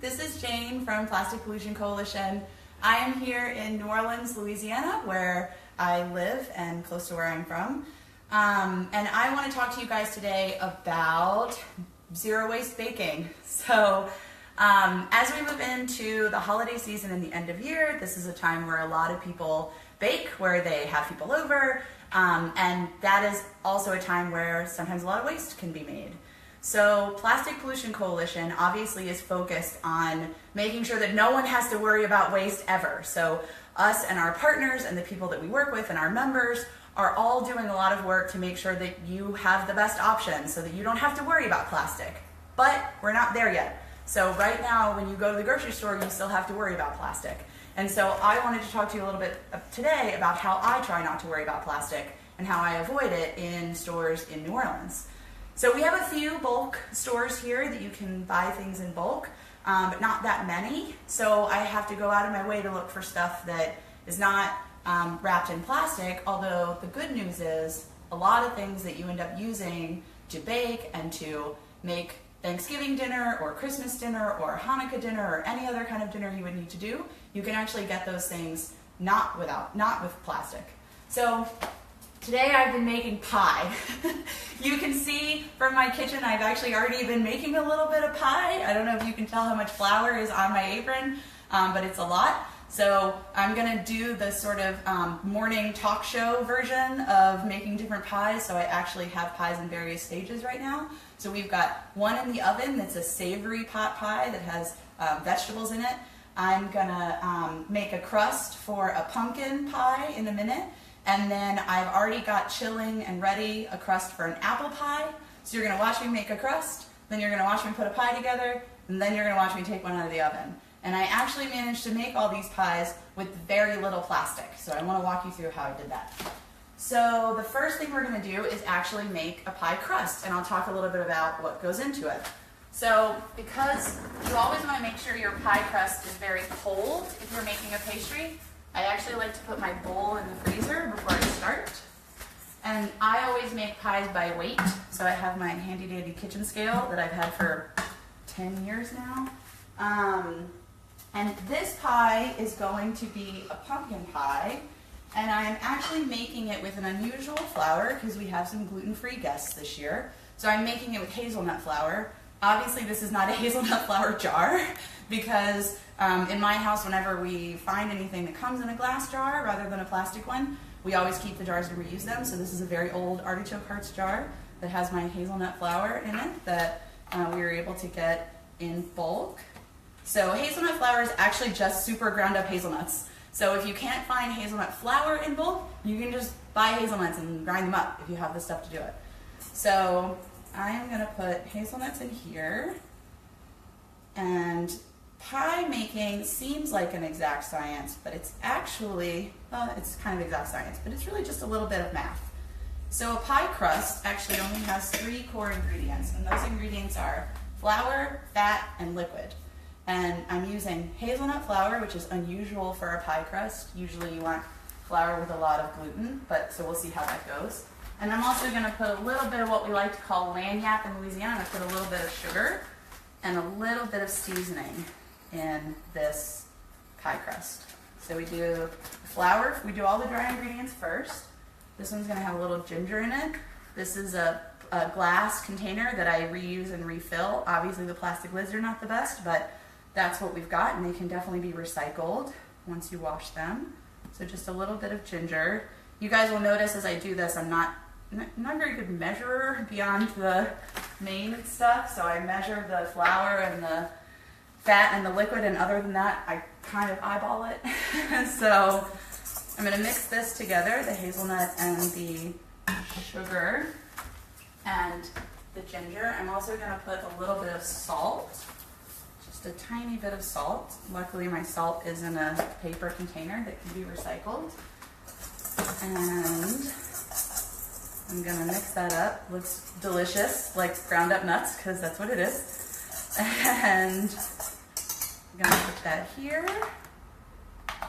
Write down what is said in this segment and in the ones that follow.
This is Jane from Plastic Pollution Coalition. I am here in New Orleans, Louisiana, where I live and close to where I'm from. And I want to talk to you guys today about zero waste baking. So as we move into the holiday season and the end of year, this is a time where a lot of people bake, where they have people over, and that is also a time where sometimes a lot of waste can be made. So Plastic Pollution Coalition obviously is focused on making sure that no one has to worry about waste ever. So us and our partners and the people that we work with and our members are all doing a lot of work to make sure that you have the best options so that you don't have to worry about plastic. But we're not there yet. So right now, when you go to the grocery store, you still have to worry about plastic. And so I wanted to talk to you a little bit today about how I try not to worry about plastic and how I avoid it in stores in New Orleans. So we have a few bulk stores here that you can buy things in bulk, but not that many. So I have to go out of my way to look for stuff that is not wrapped in plastic, although the good news is a lot of things that you end up using to bake and to make Thanksgiving dinner or Christmas dinner or Hanukkah dinner or any other kind of dinner you would need to do, you can actually get those things not with plastic. So today I've been making pie. You can see from my kitchen I've actually already been making a little bit of pie. I don't know if you can tell how much flour is on my apron, but it's a lot. So I'm gonna do the sort of morning talk show version of making different pies. So I actually have pies in various stages right now. So we've got one in the oven that's a savory pot pie that has vegetables in it. I'm gonna make a crust for a pumpkin pie in a minute. And then I've already got chilling and ready a crust for an apple pie. So you're gonna watch me make a crust, then you're gonna watch me put a pie together, and then you're gonna watch me take one out of the oven. And I actually managed to make all these pies with very little plastic. So I wanna walk you through how I did that. So the first thing we're gonna do is actually make a pie crust, and I'll talk a little bit about what goes into it. So because you always wanna make sure your pie crust is very cold if you're making a pastry, I actually like to put my bowl in the freezer before I start. And I always make pies by weight. So I have my handy dandy kitchen scale that I've had for 10 years now. And this pie is going to be a pumpkin pie. And I'm actually making it with an unusual flour because we have some gluten-free guests this year. So I'm making it with hazelnut flour. Obviously this is not a hazelnut flour jar because in my house, whenever we find anything that comes in a glass jar rather than a plastic one, we always keep the jars to reuse them. So this is a very old artichoke hearts jar that has my hazelnut flour in it that we were able to get in bulk. So hazelnut flour is actually just super ground up hazelnuts. So if you can't find hazelnut flour in bulk, you can just buy hazelnuts and grind them up if you have the stuff to do it. So I am gonna put hazelnuts in here, and pie making seems like an exact science, but it's actually, it's kind of exact science, but it's really just a little bit of math. So a pie crust actually only has 3 core ingredients, and those ingredients are flour, fat, and liquid. And I'm using hazelnut flour, which is unusual for a pie crust. Usually you want flour with a lot of gluten, but so we'll see how that goes. And I'm also gonna put a little bit of what we like to call lagniappe in Louisiana. I put a little bit of sugar and a little bit of seasoning in this pie crust. So we do flour, we do all the dry ingredients first. This one's gonna have a little ginger in it. This is a glass container that I reuse and refill. Obviously the plastic lids are not the best, but that's what we've got, and they can definitely be recycled once you wash them. So just a little bit of ginger. You guys will notice as I do this, I'm not a very good measurer beyond the main stuff, so I measure the flour and the fat and the liquid, and other than that, I kind of eyeball it. So I'm gonna mix this together, the hazelnut and the sugar and the ginger. I'm also gonna put a little bit of salt, just a tiny bit of salt. Luckily my salt is in a paper container that can be recycled. And I'm gonna mix that up. Looks delicious, like ground up nuts, because that's what it is. And I'm gonna put that here.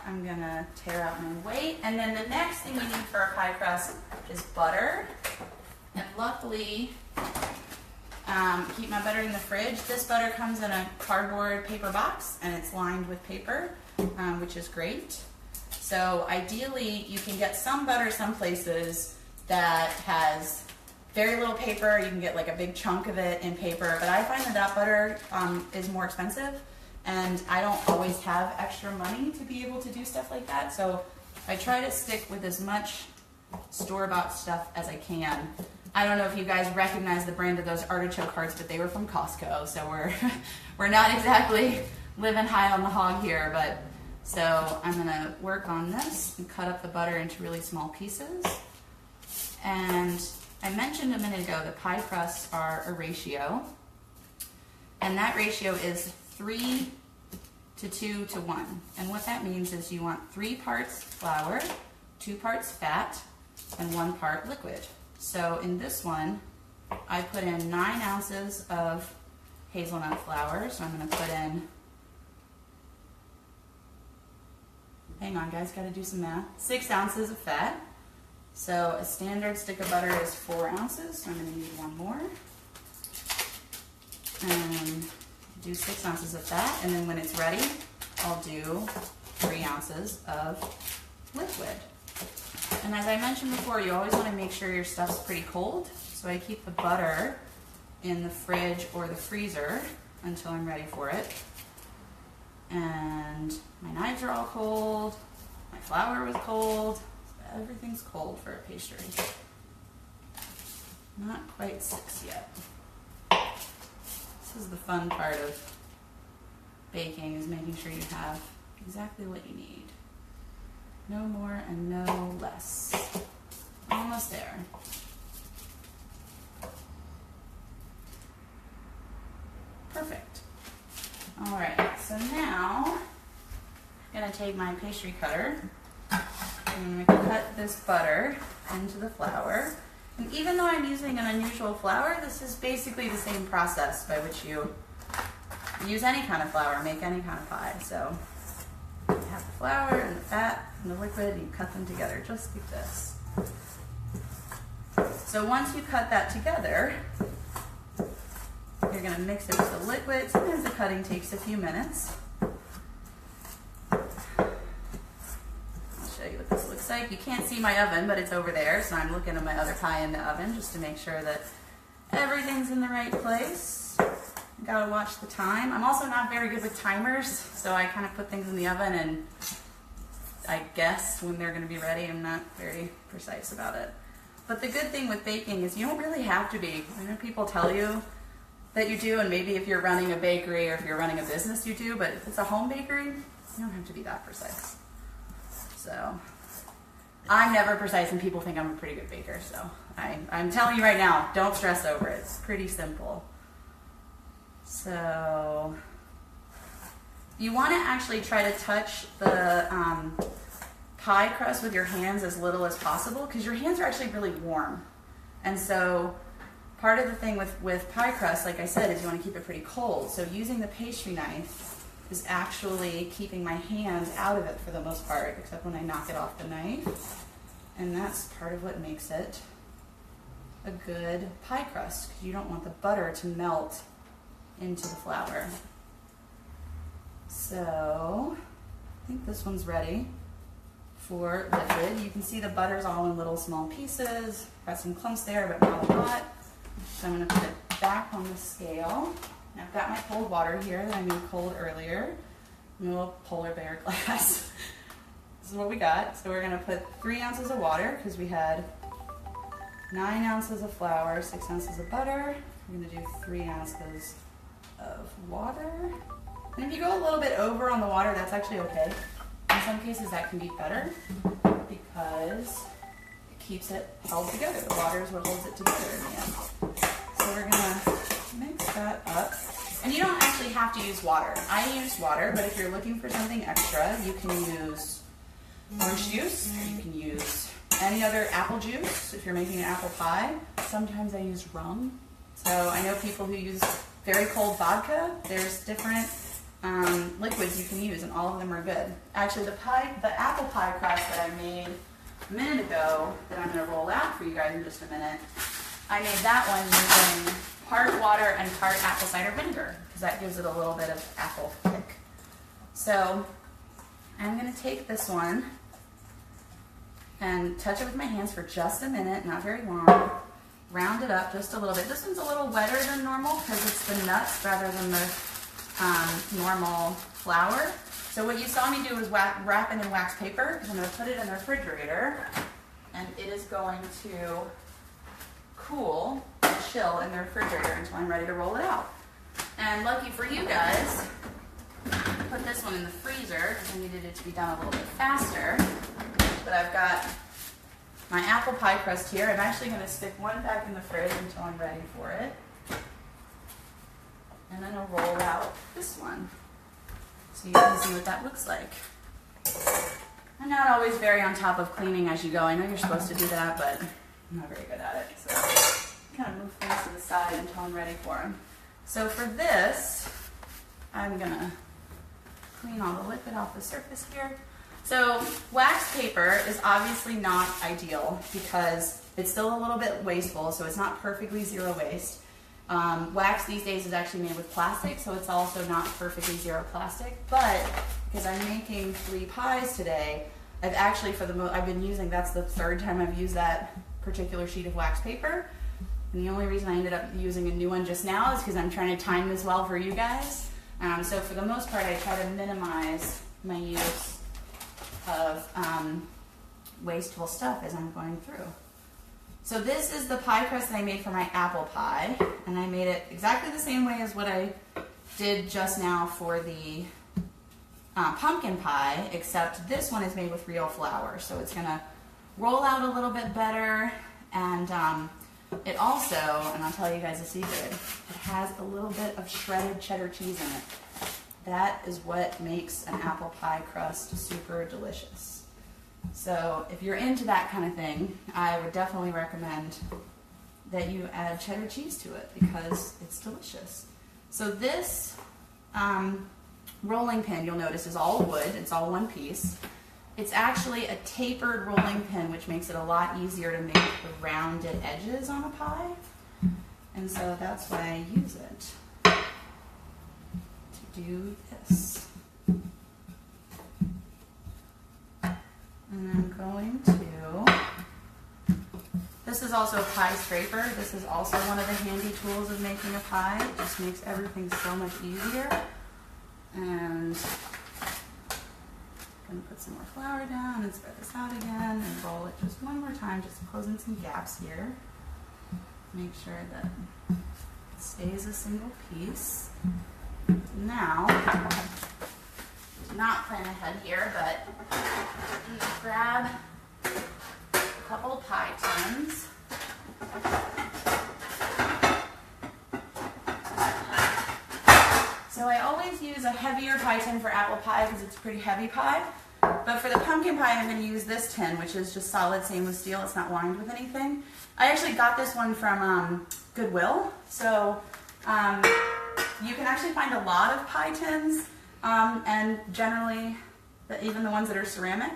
I'm gonna tear out my weight. And then the next thing you need for a pie crust is butter. And luckily, Keep my butter in the fridge. This butter comes in a cardboard paper box and it's lined with paper, which is great. So ideally you can get some butter some places that has very little paper. You can get like a big chunk of it in paper, but I find that butter is more expensive, and I don't always have extra money to be able to do stuff like that. So I try to stick with as much store-bought stuff as I can. I don't know if you guys recognize the brand of those artichoke hearts, but they were from Costco, so we're not exactly living high on the hog here. But so I'm gonna work on this and cut up the butter into really small pieces. And I mentioned a minute ago that pie crusts are a ratio, and that ratio is 3 to 2 to 1. And what that means is you want 3 parts flour, 2 parts fat, and 1 part liquid. So in this one, I put in 9 ounces of hazelnut flour. So I'm going to put in, hang on guys, got to do some math, 6 ounces of fat. So a standard stick of butter is 4 ounces, so I'm going to need 1 more. And do 6 ounces of fat, and then when it's ready, I'll do 3 ounces of liquid. And as I mentioned before, you always want to make sure your stuff's pretty cold. So I keep the butter in the fridge or the freezer until I'm ready for it. And my knives are all cold, my flour was cold. Everything's cold for a pastry. Not quite 6 yet. This is the fun part of baking, is making sure you have exactly what you need. No more and no less. Almost there. Perfect. All right, so now I'm gonna take my pastry cutter and cut this butter into the flour. And even though I'm using an unusual flour, this is basically the same process by which you use any kind of flour, make any kind of pie. So you have the flour and the fat and the liquid, and you cut them together just like this. So once you cut that together, you're gonna mix it with the liquid. Sometimes the cutting takes a few minutes. What this looks like. You can't see my oven, but it's over there, so I'm looking at my other pie in the oven just to make sure that everything's in the right place. Gotta watch the time. I'm also not very good with timers, so I kind of put things in the oven and I guess when they're going to be ready. I'm not very precise about it. But the good thing with baking is you don't really have to be. I know people tell you that you do, and maybe if you're running a bakery or if you're running a business you do, but if it's a home bakery, you don't have to be that precise. So I'm never precise, and people think I'm a pretty good baker, so I'm telling you right now, don't stress over it. It's pretty simple. So you want to actually try to touch the pie crust with your hands as little as possible, because your hands are actually really warm. And so part of the thing with pie crust, like I said, is you want to keep it pretty cold. So using the pastry knife is actually keeping my hands out of it for the most part, except when I knock it off the knife. And that's part of what makes it a good pie crust, because you don't want the butter to melt into the flour. So I think this one's ready for liquid. You can see the butter's all in little small pieces. Got some clumps there, but not a lot. So I'm going to put it back on the scale. And I've got my cold water here that I made cold earlier. A little polar bear glass. This is what we got. So we're going to put 3 ounces of water, because we had 9 ounces of flour, 6 ounces of butter. We're going to do 3 ounces of water. And if you go a little bit over on the water, that's actually okay. In some cases that can be better, because it keeps it held together. The water is what holds it together in the end. So we're going to mix that up. And you don't actually have to use water. I use water, but if you're looking for something extra, you can use orange juice. You can use any other apple juice if you're making an apple pie. Sometimes I use rum. So I know people who use very cold vodka. There's different liquids you can use, and all of them are good. Actually, the apple pie crust that I made a minute ago, that I'm going to roll out for you guys in just a minute, I made that one using part water and part apple cider vinegar, because that gives it a little bit of apple kick. So I'm going to take this one and touch it with my hands for just a minute, not very long. Round it up just a little bit. This one's a little wetter than normal because it's the nuts rather than the normal flour. So what you saw me do was wrap it in wax paper, because I'm going to put it in the refrigerator, and it is going to cool and chill in the refrigerator until I'm ready to roll it out. And lucky for you guys, put this one in the freezer because I needed it to be done a little bit faster. But I've got my apple pie crust here. I'm actually going to stick one back in the fridge until I'm ready for it. And then I'll roll out this one so you can see what that looks like. I'm not always very on top of cleaning as you go. I know you're supposed to do that, but I'm not very good at it. So kind of move things to the side until I'm ready for them. So for this, I'm going to clean all the liquid off the surface here. So wax paper is obviously not ideal because it's still a little bit wasteful, so it's not perfectly zero waste. Wax these days is actually made with plastic, so it's also not perfectly zero plastic. But because I'm making 3 pies today, I've actually I've been using, that's the 3rd time I've used that particular sheet of wax paper. And the only reason I ended up using a new one just now is because I'm trying to time this well for you guys. So for the most part, I try to minimize my use of wasteful stuff as I'm going through. So this is the pie crust that I made for my apple pie, and I made it exactly the same way as what I did just now for the pumpkin pie, except this one is made with real flour, so it's going to roll out a little bit better, and it also, and I'll tell you guys a secret, it has a little bit of shredded cheddar cheese in it. That is what makes an apple pie crust super delicious. So if you're into that kind of thing, I would definitely recommend that you add cheddar cheese to it because it's delicious. So this rolling pin, you'll notice, is all wood. It's all one piece. It's actually a tapered rolling pin, which makes it a lot easier to make the rounded edges on a pie. And so that's why I use it to do this. And I'm going to, this is also a pie scraper. This is also one of the handy tools of making a pie. It just makes everything so much easier. And I'm going to put some more flour down and spread this out again and roll it just one more time, just closing some gaps here. Make sure that it stays a single piece. Now, not plan ahead here, but I'm going to grab a couple pie tins. So I always use a heavier pie tin for apple pie because it's a pretty heavy pie. But for the pumpkin pie, I'm going to use this tin, which is just solid stainless steel. It's not lined with anything. I actually got this one from Goodwill. So you can actually find a lot of pie tins, and generally even the ones that are ceramic,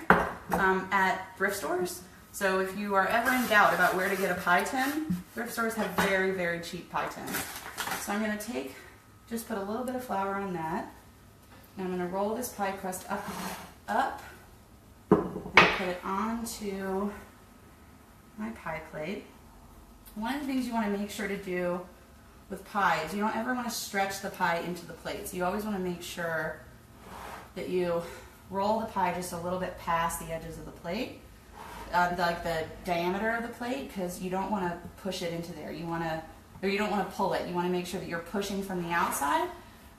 at thrift stores. So if you are ever in doubt about where to get a pie tin, thrift stores have very, very cheap pie tins. So I'm going to just put a little bit of flour on that, and I'm going to roll this pie crust up and put it onto my pie plate. One of the things you want to make sure to do with pie is you don't ever want to stretch the pie into the plate. So you always want to make sure that you roll the pie just a little bit past the edges of the plate, like the diameter of the plate, because you don't want to push it into there. You don't want to pull it. You want to make sure that you're pushing from the outside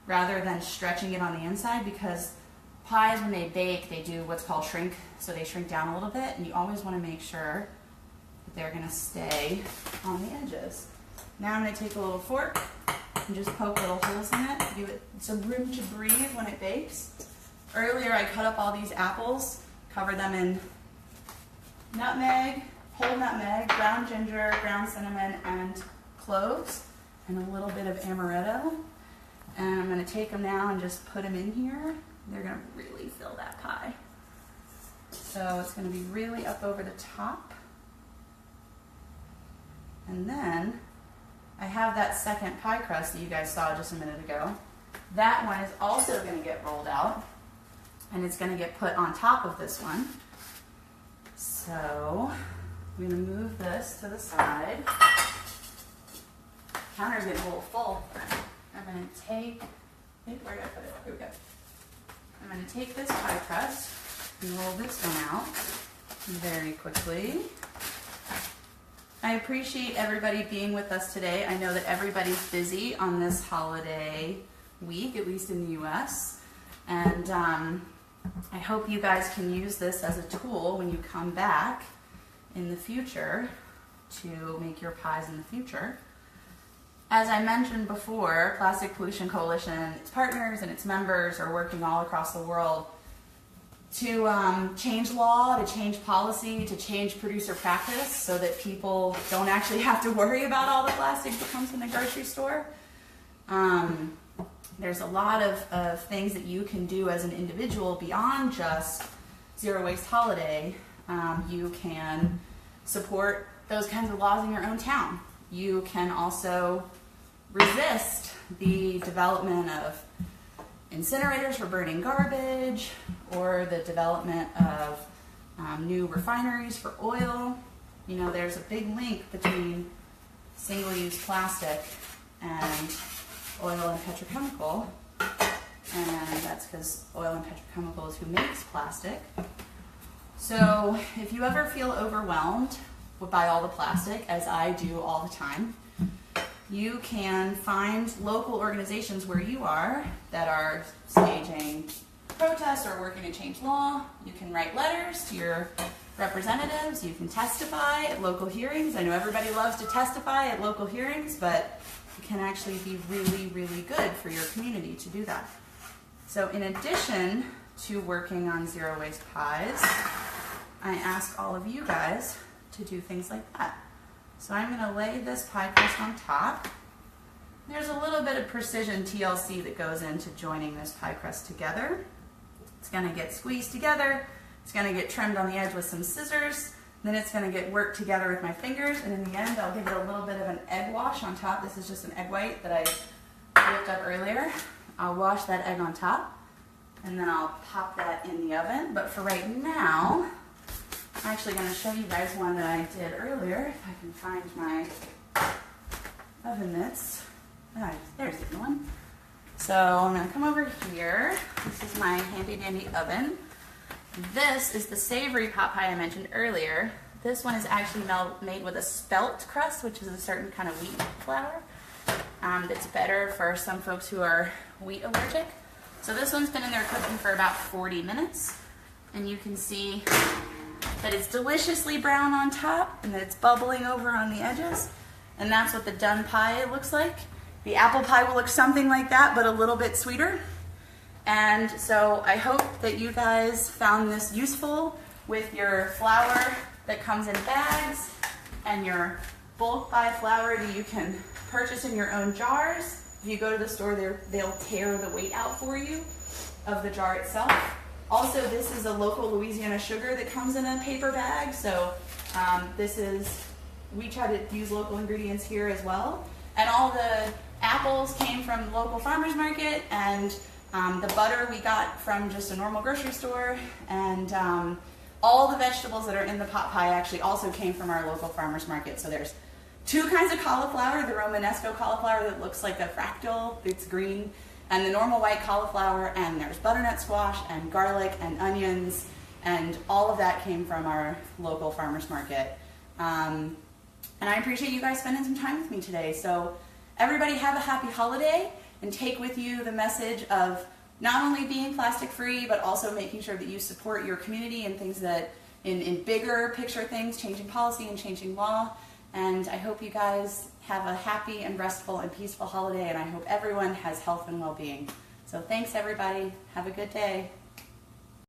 rather than stretching it on the inside, because pies, when they bake, they do what's called shrink, so they shrink down a little bit, and you always want to make sure that they're going to stay on the edges. Now I'm going to take a little fork and just poke little holes in it, give it some room to breathe when it bakes. Earlier I cut up all these apples, covered them in nutmeg, whole nutmeg, ground ginger, ground cinnamon, and cloves, and a little bit of amaretto. And I'm going to take them now and just put them in here. They're going to really fill that pie. So it's going to be really up over the top. And then I have that second pie crust that you guys saw just a minute ago. That one is also going to get rolled out, and it's going to get put on top of this one. So I'm going to move this to the side. Counter's getting a little full. I'm going to take, where did I put it? Here we go. I'm going to take this pie crust and roll this one out very quickly. I appreciate everybody being with us today. I know that everybody's busy on this holiday week, at least in the US. And I hope you guys can use this as a tool when you come back in the future to make your pies in the future. As I mentioned before, Plastic Pollution Coalition, its partners and its members are working all across the world to change law, to change policy, to change producer practice so that people don't actually have to worry about all the plastic that comes in the grocery store. There's a lot of things that you can do as an individual beyond just Zero Waste Holiday. You can support those kinds of laws in your own town. You can also resist the development of incinerators for burning garbage or the development of new refineries for oil. You know, there's a big link between single-use plastic and oil and petrochemical, and that's because oil and petrochemical is who makes plastic. So if you ever feel overwhelmed by all the plastic, as I do all the time, you can find local organizations where you are that are staging protests or working to change law. You can write letters to your representatives. You can testify at local hearings. I know everybody loves to testify at local hearings, but it can actually be really, really good for your community to do that. So in addition to working on zero waste pies, I ask all of you guys to do things like that. So I'm going to lay this pie crust on top. There's a little bit of precision TLC that goes into joining this pie crust together. It's going to get squeezed together. It's going to get trimmed on the edge with some scissors. Then it's going to get worked together with my fingers. And in the end, I'll give it a little bit of an egg wash on top. This is just an egg white that I whipped up earlier. I'll wash that egg on top. And then I'll pop that in the oven. But for right now, I'm actually going to show you guys one that I did earlier, if I can find my oven mitts. Ah, there's the one. So I'm going to come over here. This is my handy dandy oven. This is the savory pot pie I mentioned earlier. This one is actually made with a spelt crust, which is a certain kind of wheat flour that's better for some folks who are wheat allergic. So this one's been in there cooking for about 40 minutes. And you can see that it's deliciously brown on top and that it's bubbling over on the edges. And that's what the done pie looks like. The apple pie will look something like that, but a little bit sweeter. And so I hope that you guys found this useful with your flour that comes in bags and your bulk buy flour that you can purchase in your own jars. If you go to the store, they'll tear the weight out for you of the jar itself. Also, this is a local Louisiana sugar that comes in a paper bag. So we try to use local ingredients here as well. And all the apples came from the local farmer's market, and the butter we got from just a normal grocery store, and all the vegetables that are in the pot pie actually also came from our local farmer's market. So there's two kinds of cauliflower, the Romanesco cauliflower that looks like a fractal, it's green, and the normal white cauliflower, and there's butternut squash and garlic and onions, and all of that came from our local farmer's market. And I appreciate you guys spending some time with me today. So everybody have a happy holiday, and take with you the message of not only being plastic free, but also making sure that you support your community and things that, in bigger picture things, changing policy and changing law. And I hope you guys have a happy and restful and peaceful holiday, and I hope everyone has health and well-being. So thanks everybody. Have a good day.